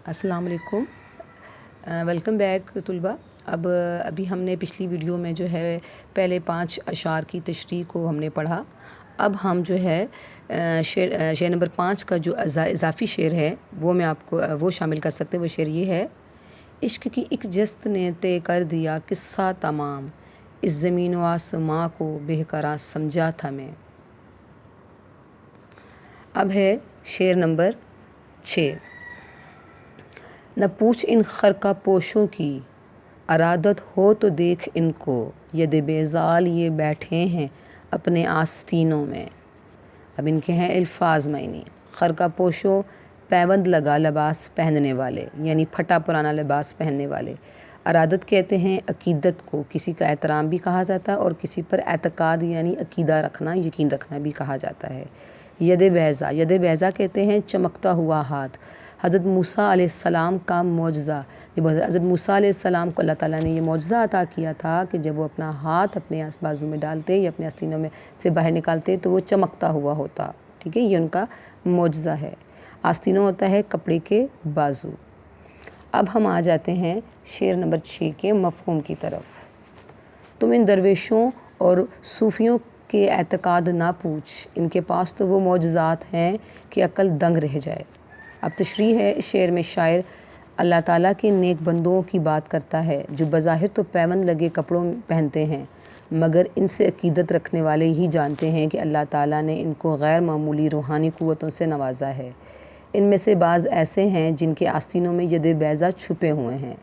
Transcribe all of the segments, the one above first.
السلام علیکم، welcome back طلبہ۔ ابھی ہم نے پچھلی ویڈیو میں جو ہے پہلے 5 اشعار کی تشریح کو ہم نے پڑھا۔ اب ہم جو ہے شعر نمبر 5 کا جو اضافی شعر ہے وہ میں آپ کو وہ شامل کر سکتے ہیں۔ وہ شعر یہ ہے: عشق کی ایک جست نے طے کر دیا قصہ تمام، اس زمین و آسماں کو بہ قرار سمجھا تھا میں۔ اب ہے شعر نمبر 6: نہ پوچھ ان خرقہ پوشوں کی، ارادت ہو تو دیکھ ان کو، ید بیضا لیے بیٹھے ہیں اپنے آستینوں میں۔ اب ان کے ہیں الفاظ معنی۔ خرقہ پوشوں، پیوند لگا لباس پہننے والے، یعنی پھٹا پرانا لباس پہننے والے۔ ارادت کہتے ہیں عقیدت کو، کسی کا احترام بھی کہا جاتا ہے اور کسی پر اعتقاد یعنی عقیدہ رکھنا، یقین رکھنا بھی کہا جاتا ہے۔ ید بیضا، ید بیضا کہتے ہیں چمکتا ہوا ہاتھ۔ حضرت موسیٰ علیہ السلام کا معجزہ، جب حضرت موسیٰ علیہ السلام کو اللہ تعالیٰ نے یہ معجزہ عطا کیا تھا کہ جب وہ اپنا ہاتھ اپنے بازو میں ڈالتے یا اپنے آستینوں میں سے باہر نکالتے تو وہ چمکتا ہوا ہوتا۔ ٹھیک ہے، یہ ان کا معجزہ ہے۔ آستینوں ہوتا ہے کپڑے کے بازو۔ اب ہم آ جاتے ہیں شعر نمبر 6 کے مفہوم کی طرف۔ تم ان درویشوں اور صوفیوں کے اعتقاد نہ پوچھ، ان کے پاس تو وہ معجزات ہیں کہ عقل دنگ رہ جائے۔ اب تشریح ہے۔ اس شعر میں شاعر اللہ تعالیٰ کے نیک بندوں کی بات کرتا ہے جو بظاہر تو پیوند لگے کپڑوں پہنتے ہیں، مگر ان سے عقیدت رکھنے والے ہی جانتے ہیں کہ اللہ تعالیٰ نے ان کو غیر معمولی روحانی قوتوں سے نوازا ہے۔ ان میں سے بعض ایسے ہیں جن کے آستینوں میں ید بیضا چھپے ہوئے ہیں۔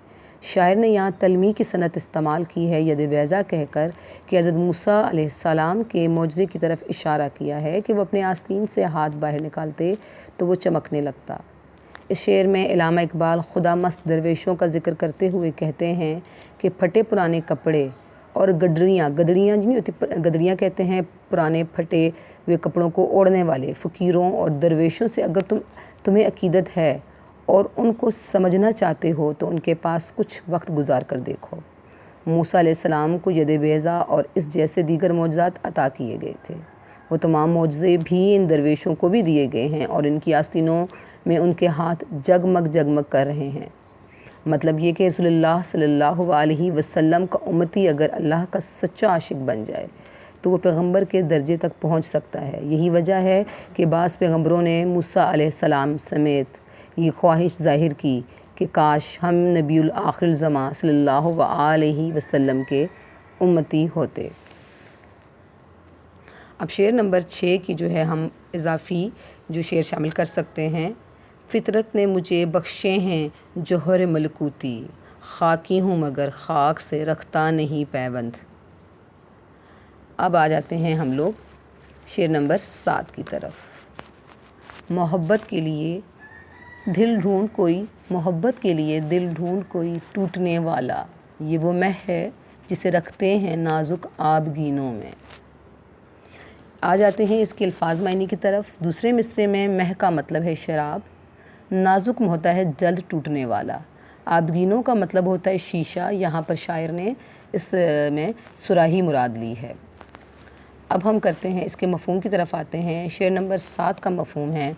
شاعر نے یہاں تلمیح کی صنعت استعمال کی ہے ید بیضا کہہ کر کہ حضرت موسیٰ علیہ السلام کے معجزے کی طرف اشارہ کیا ہے کہ وہ اپنے آستین سے ہاتھ باہر نکالتے تو وہ چمکنے لگتا۔ اس شعر میں علامہ اقبال خدا مست درویشوں کا ذکر کرتے ہوئے کہتے ہیں کہ پھٹے پرانے کپڑے اور گڈریاں نہیں ہوتی، گدریاں کہتے ہیں پرانے پھٹے ہوئے کپڑوں کو اوڑھنے والے فقیروں اور درویشوں سے اگر تمہیں عقیدت ہے اور ان کو سمجھنا چاہتے ہو تو ان کے پاس کچھ وقت گزار کر دیکھو۔ موسیٰ علیہ السلام کو ید بیضا اور اس جیسے دیگر معجزات عطا کیے گئے تھے۔ وہ تمام معجزے بھی ان درویشوں کو بھی دیے گئے ہیں اور ان کی آستینوں میں ان کے ہاتھ جگمگ کر رہے ہیں۔ مطلب یہ کہ رسول اللہ صلی اللہ علیہ وسلم کا امتی اگر اللہ کا سچا عاشق بن جائے تو وہ پیغمبر کے درجے تک پہنچ سکتا ہے۔ یہی وجہ ہے کہ بعض پیغمبروں نے موسیٰ علیہ السلام سمیت یہ خواہش ظاہر کی کہ کاش ہم نبی الآخر الزماں صلی اللہ علیہ وسلم کے امتی ہوتے۔ اب شعر نمبر 6 کی جو ہے ہم اضافی جو شعر شامل کر سکتے ہیں: فطرت نے مجھے بخشے ہیں جوہر ملکوتی، خاکی ہوں مگر خاک سے رکھتا نہیں پیوند۔ اب آ جاتے ہیں ہم لوگ شعر نمبر 7 کی طرف۔ محبت کے لیے دل ڈھونڈ کوئی ٹوٹنے والا، یہ وہ مہ ہے جسے رکھتے ہیں نازک آبگینوں میں۔ آ جاتے ہیں اس کے الفاظ معنی کی طرف۔ دوسرے مصرعے میں مہ کا مطلب ہے شراب، نازک ہوتا ہے جلد ٹوٹنے والا، آبگینوں کا مطلب ہوتا ہے شیشہ۔ یہاں پر شاعر نے اس میں صراحی مراد لی ہے۔ اب ہم کرتے ہیں اس کے مفہوم کی طرف آتے ہیں۔ شعر نمبر 7 کا مفہوم ہے: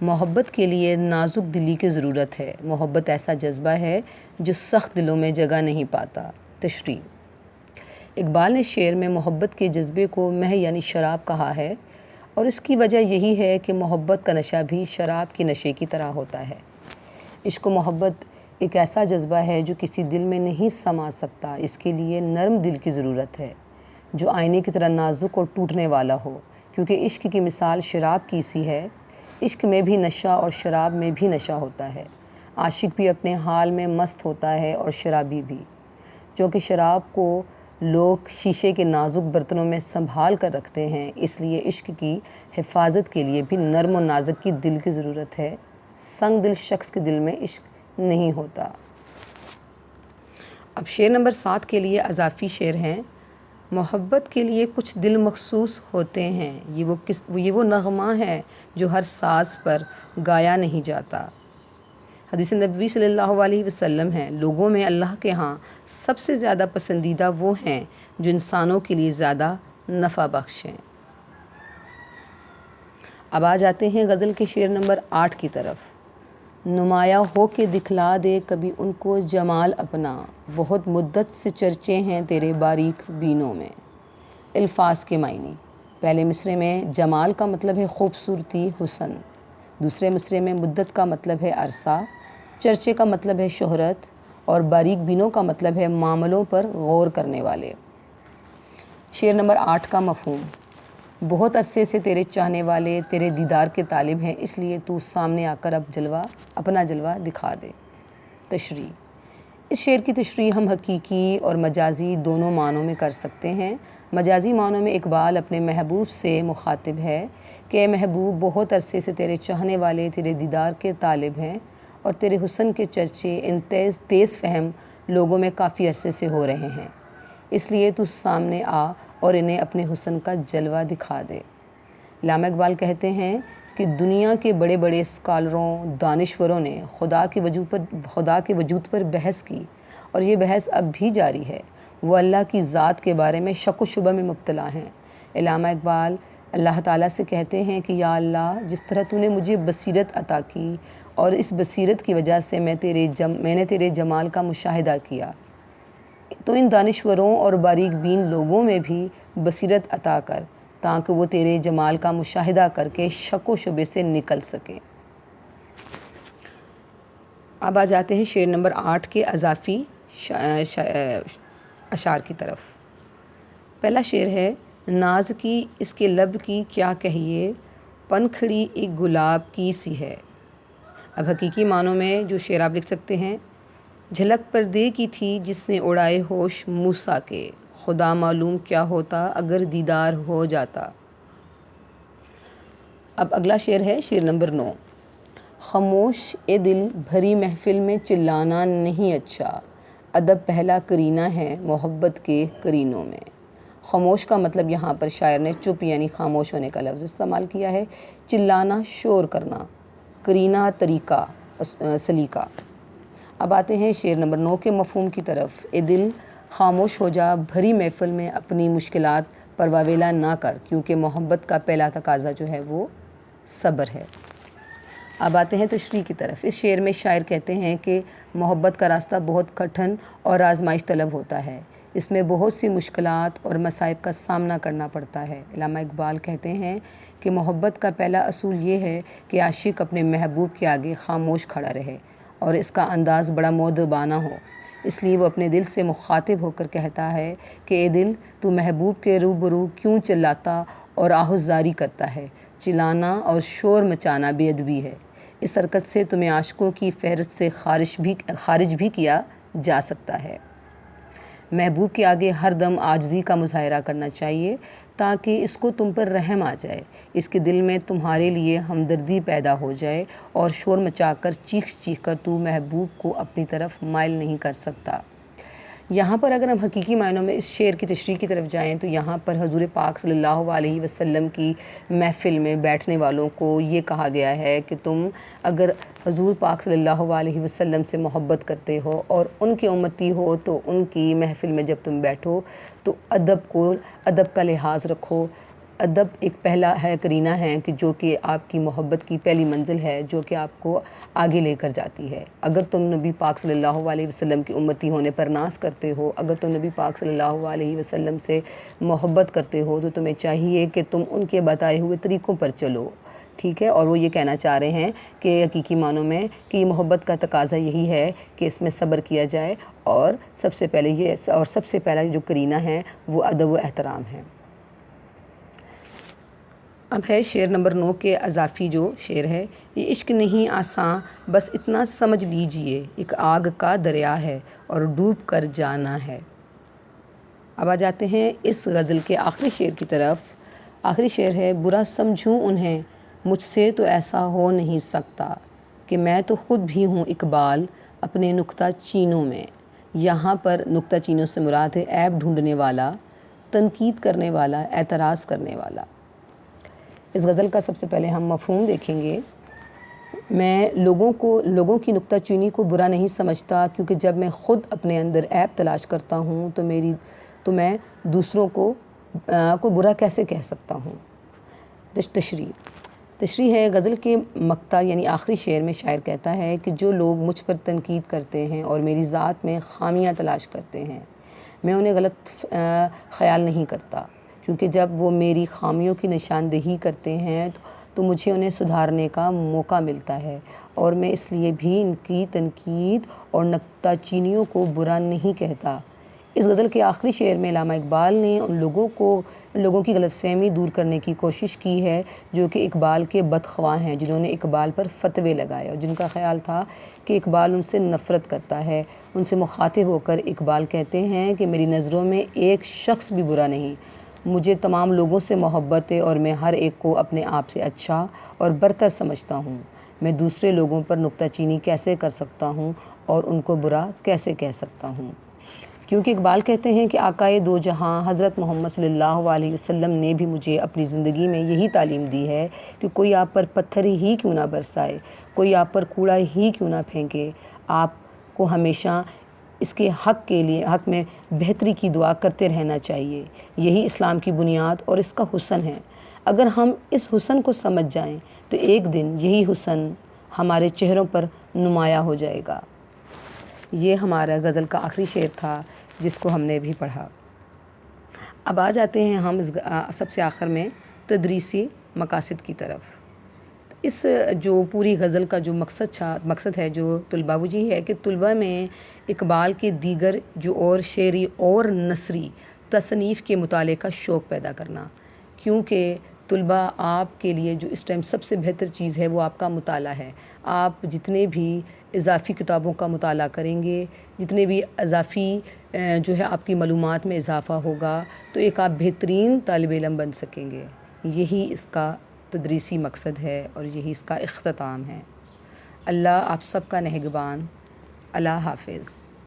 محبت کے لیے نازک دلی کی ضرورت ہے۔ محبت ایسا جذبہ ہے جو سخت دلوں میں جگہ نہیں پاتا۔ تشریح: اقبال نے شعر میں محبت کے جذبے کو مہ یعنی شراب کہا ہے اور اس کی وجہ یہی ہے کہ محبت کا نشہ بھی شراب کے نشے کی طرح ہوتا ہے۔ عشق و محبت ایک ایسا جذبہ ہے جو کسی دل میں نہیں سما سکتا۔ اس کے لیے نرم دل کی ضرورت ہے جو آئینے کی طرح نازک اور ٹوٹنے والا ہو، کیونکہ عشق کی مثال شراب کی سی ہے۔ عشق میں بھی نشہ اور شراب میں بھی نشہ ہوتا ہے۔ عاشق بھی اپنے حال میں مست ہوتا ہے اور شرابی بھی۔ چونکہ شراب کو لوگ شیشے کے نازک برتنوں میں سنبھال کر رکھتے ہیں، اس لیے عشق کی حفاظت کے لیے بھی نرم و نازک کی دل کی ضرورت ہے۔ سنگ دل شخص کے دل میں عشق نہیں ہوتا۔ اب شعر نمبر 7 کے لیے اضافی شعر ہیں: محبت کے لیے کچھ دل مخصوص ہوتے ہیں، یہ وہ نغمہ ہے جو ہر ساز پر گایا نہیں جاتا۔ حدیث نبوی صلی اللہ علیہ وسلم ہے: لوگوں میں اللہ کے ہاں سب سے زیادہ پسندیدہ وہ ہیں جو انسانوں کے لیے زیادہ نفع بخش ہیں۔ اب آ جاتے ہیں غزل کے شعر نمبر 8 کی طرف۔ نمایاں ہو کے دکھلا دے کبھی ان کو جمال اپنا، بہت مدت سے چرچے ہیں تیرے باریک بینوں میں۔ الفاظ کے معنی: پہلے مصرعے میں جمال کا مطلب ہے خوبصورتی، حسن۔ دوسرے مصرعے میں مدت کا مطلب ہے عرصہ، چرچے کا مطلب ہے شہرت، اور باریک بینوں کا مطلب ہے معاملوں پر غور کرنے والے۔ شعر نمبر 8 کا مفہوم: بہت عرصے سے تیرے چاہنے والے تیرے دیدار کے طالب ہیں، اس لیے تو سامنے آ کر اپنا جلوہ دکھا دے۔ تشریح: اس شعر کی تشریح ہم حقیقی اور مجازی دونوں معنوں میں کر سکتے ہیں۔ مجازی معنوں میں اقبال اپنے محبوب سے مخاطب ہے کہ اے محبوب، بہت عرصے سے تیرے چاہنے والے تیرے دیدار کے طالب ہیں اور تیرے حسن کے چرچے ان تیز فہم لوگوں میں کافی عرصے سے ہو رہے ہیں، اس لیے تو سامنے آ اور انہیں اپنے حسن کا جلوہ دکھا دے۔ علامہ اقبال کہتے ہیں کہ دنیا کے بڑے بڑے اسکالروں، دانشوروں نے خدا کے وجود پر بحث کی، اور یہ بحث اب بھی جاری ہے۔ وہ اللہ کی ذات کے بارے میں شک و شبہ میں مبتلا ہیں۔ علامہ اقبال اللہ تعالیٰ سے کہتے ہیں کہ یا اللہ، جس طرح تو نے مجھے بصیرت عطا کی اور اس بصیرت کی وجہ سے میں نے تیرے جمال کا مشاہدہ کیا، تو ان دانشوروں اور باریک بین لوگوں میں بھی بصیرت عطا کر تاکہ وہ تیرے جمال کا مشاہدہ کر کے شک و شبے سے نکل سکیں۔ اب آ جاتے ہیں شعر نمبر 8 کے اضافی اشعار کی طرف۔ پہلا شعر ہے: ناز کی اس کے لب کی کیا کہیے، پنکھڑی ایک گلاب کی سی ہے۔ اب حقیقی معنوں میں جو شعر آپ لکھ سکتے ہیں: جھلک پردے کی تھی جس نے اڑائے ہوش موسیٰ کے، خدا معلوم کیا ہوتا اگر دیدار ہو جاتا۔ اب اگلا شعر ہے شعر نمبر 9: خاموش اے دل بھری محفل میں چلانا نہیں اچھا، ادب پہلا کرینہ ہے محبت کے کرینوں میں۔ خاموش کا مطلب یہاں پر شاعر نے چپ یعنی خاموش ہونے کا لفظ استعمال کیا ہے۔ چلانا شور کرنا، کرینہ طریقہ سلیقہ۔ اب آتے ہیں شعر نمبر 9 کے مفہوم کی طرف۔ اے دل خاموش ہو جا بھری محفل میں، اپنی مشکلات پر واویلا نہ کر، کیونکہ محبت کا پہلا تقاضا جو ہے وہ صبر ہے۔ اب آتے ہیں تشریح کی طرف۔ اس شعر میں شاعر کہتے ہیں کہ محبت کا راستہ بہت کٹھن اور آزمائش طلب ہوتا ہے، اس میں بہت سی مشکلات اور مصائب کا سامنا کرنا پڑتا ہے۔ علامہ اقبال کہتے ہیں کہ محبت کا پہلا اصول یہ ہے کہ عاشق اپنے محبوب کے آگے خاموش کھڑا رہے اور اس کا انداز بڑا مؤدبانہ ہو۔ اس لیے وہ اپنے دل سے مخاطب ہو کر کہتا ہے کہ اے دل، تو محبوب کے روبرو کیوں چلاتا اور آہوزاری کرتا ہے؟ چلانا اور شور مچانا بے ادبی ہے۔ اس حرکت سے تمہیں عاشقوں کی فہرست سے خارج بھی کیا جا سکتا ہے۔ محبوب کے آگے ہر دم عاجزی کا مظاہرہ کرنا چاہیے تاکہ اس کو تم پر رحم آ جائے، اس کے دل میں تمہارے لیے ہمدردی پیدا ہو جائے، اور شور مچا کر چیخ کر تو محبوب کو اپنی طرف مائل نہیں کر سکتا۔ یہاں پر اگر ہم حقیقی معنوں میں اس شعر کی تشریح کی طرف جائیں تو یہاں پر حضور پاک صلی اللہ علیہ وسلم کی محفل میں بیٹھنے والوں کو یہ کہا گیا ہے کہ تم اگر حضور پاک صلی اللہ علیہ وسلم سے محبت کرتے ہو اور ان کے امتی ہو تو ان کی محفل میں جب تم بیٹھو تو ادب کا لحاظ رکھو۔ ادب ایک پہلا ہے کرینہ ہے کہ جو کہ آپ کی محبت کی پہلی منزل ہے، جو کہ آپ کو آگے لے کر جاتی ہے۔ اگر تم نبی پاک صلی اللہ علیہ وسلم کی امتی ہونے پر ناز کرتے ہو، اگر تم نبی پاک صلی اللہ علیہ وسلم سے محبت کرتے ہو تو تمہیں چاہیے کہ تم ان کے بتائے ہوئے طریقوں پر چلو، ٹھیک ہے؟ اور وہ یہ کہنا چاہ رہے ہیں کہ حقیقی معنوں میں کہ محبت کا تقاضا یہی ہے کہ اس میں صبر کیا جائے، اور سب سے پہلا جو کرینہ ہے وہ ادب و احترام ہے۔ اب ہے شعر نمبر 9 کے اضافی جو شعر ہے: یہ عشق نہیں آساں بس اتنا سمجھ لیجئے، ایک آگ کا دریا ہے اور ڈوب کر جانا ہے۔ اب آ جاتے ہیں اس غزل کے آخری شعر کی طرف۔ آخری شعر ہے: برا سمجھوں انہیں مجھ سے تو ایسا ہو نہیں سکتا، کہ میں تو خود بھی ہوں اقبال اپنے نکتہ چینوں میں۔ یہاں پر نکتہ چینوں سے مراد ہے عیب ڈھونڈنے والا، تنقید کرنے والا، اعتراض کرنے والا۔ اس غزل کا سب سے پہلے ہم مفہوم دیکھیں گے۔ میں لوگوں کی نکتہ چینی کو برا نہیں سمجھتا، کیونکہ جب میں خود اپنے اندر عیب تلاش کرتا ہوں تو میں دوسروں کو برا کیسے کہہ سکتا ہوں۔ تشریح: تشریح ہے غزل کے مقطع یعنی آخری شعر میں شاعر کہتا ہے کہ جو لوگ مجھ پر تنقید کرتے ہیں اور میری ذات میں خامیاں تلاش کرتے ہیں، میں انہیں غلط خیال نہیں کرتا، کیونکہ جب وہ میری خامیوں کی نشاندہی کرتے ہیں تو مجھے انہیں سدھارنے کا موقع ملتا ہے، اور میں اس لیے بھی ان کی تنقید اور نکتہ چینیوں کو برا نہیں کہتا۔ اس غزل کے آخری شعر میں علامہ اقبال نے ان لوگوں کی غلط فہمی دور کرنے کی کوشش کی ہے جو کہ اقبال کے بدخواہ ہیں، جنہوں نے اقبال پر فتوے لگائے اور جن کا خیال تھا کہ اقبال ان سے نفرت کرتا ہے۔ ان سے مخاطب ہو کر اقبال کہتے ہیں کہ میری نظروں میں ایک شخص بھی برا نہیں، مجھے تمام لوگوں سے محبت ہے اور میں ہر ایک کو اپنے آپ سے اچھا اور برتر سمجھتا ہوں۔ میں دوسرے لوگوں پر نکتہ چینی کیسے کر سکتا ہوں اور ان کو برا کیسے کہہ سکتا ہوں؟ کیونکہ اقبال کہتے ہیں کہ آقائے دو جہاں حضرت محمد صلی اللہ علیہ وسلم نے بھی مجھے اپنی زندگی میں یہی تعلیم دی ہے کہ کوئی آپ پر پتھر ہی کیوں نہ برسائے، کوئی آپ پر کوڑا ہی کیوں نہ پھینکے، آپ کو ہمیشہ اس کے حق میں بہتری کی دعا کرتے رہنا چاہیے۔ یہی اسلام کی بنیاد اور اس کا حسن ہے۔ اگر ہم اس حسن کو سمجھ جائیں تو ایک دن یہی حسن ہمارے چہروں پر نمایاں ہو جائے گا۔ یہ ہمارا غزل کا آخری شعر تھا جس کو ہم نے بھی پڑھا۔ اب آ جاتے ہیں ہم سب سے آخر میں تدریسی مقاصد کی طرف۔ اس جو پوری غزل کا جو مقصد ہے جو طلباء وہ یہ ہے کہ طلباء میں اقبال کے دیگر جو اور شعری اور نثری تصنیف کے مطالعے کا شوق پیدا کرنا، کیونکہ طلباء آپ کے لیے جو اس ٹائم سب سے بہتر چیز ہے وہ آپ کا مطالعہ ہے۔ آپ جتنے بھی اضافی کتابوں کا مطالعہ کریں گے، جتنے بھی اضافی جو ہے آپ کی معلومات میں اضافہ ہوگا، تو ایک آپ بہترین طالب علم بن سکیں گے۔ یہی اس کا تدریسی مقصد ہے اور یہی اس کا اختتام ہے۔ اللہ آپ سب کا نگہبان۔ اللہ حافظ۔